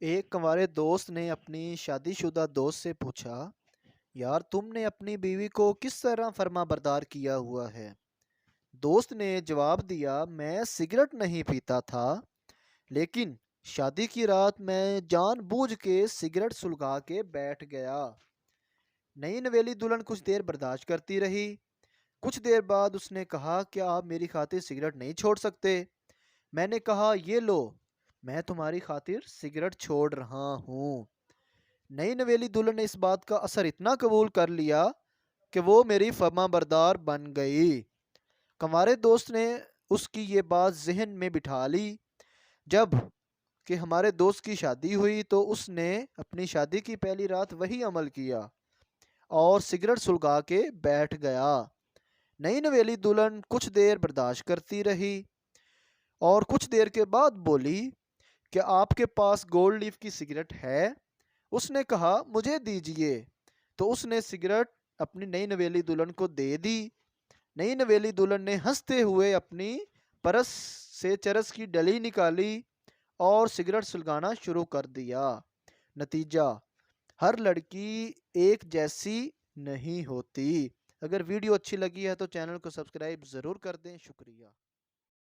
एक कंवारे दोस्त ने अपनी शादीशुदा दोस्त से पूछा, यार तुमने अपनी बीवी को किस तरह फर्मा बरदार किया हुआ है। दोस्त ने जवाब दिया, मैं सिगरेट नहीं पीता था, लेकिन शादी की रात मैं जानबूझ के सिगरेट सुलगा के बैठ गया। नई नवेली दुल्हन कुछ देर बर्दाश्त करती रही। कुछ देर बाद उसने कहा, क्या आप मेरी खातिर सिगरेट नहीं छोड़ सकते। मैंने कहा, ये लो, मैं तुम्हारी खातिर सिगरेट छोड़ रहा हूँ। नई नवेली दुल्हन ने इस बात का असर इतना कबूल कर लिया कि वो मेरी फर्मा बरदार बन गई। कंवारे दोस्त ने उसकी ये बात जहन में बिठा ली। जब कि हमारे दोस्त की शादी हुई तो उसने अपनी शादी की पहली रात वही अमल किया और सिगरेट सुलगा के बैठ गया। नई नवेली दुल्हन कुछ देर बर्दाश्त करती रही और कुछ देर के बाद बोली, क्या आपके पास गोल्ड लीफ की सिगरेट है। उसने कहा, मुझे दीजिए। तो उसने सिगरेट अपनी नई नवेली दुल्हन को दे दी। नई नवेली दुल्हन ने हंसते हुए अपनी परस से चरस की डली निकाली और सिगरेट सुलगाना शुरू कर दिया। नतीजा, हर लड़की एक जैसी नहीं होती। अगर वीडियो अच्छी लगी है तो चैनल को सब्सक्राइब ज़रूर कर दें। शुक्रिया।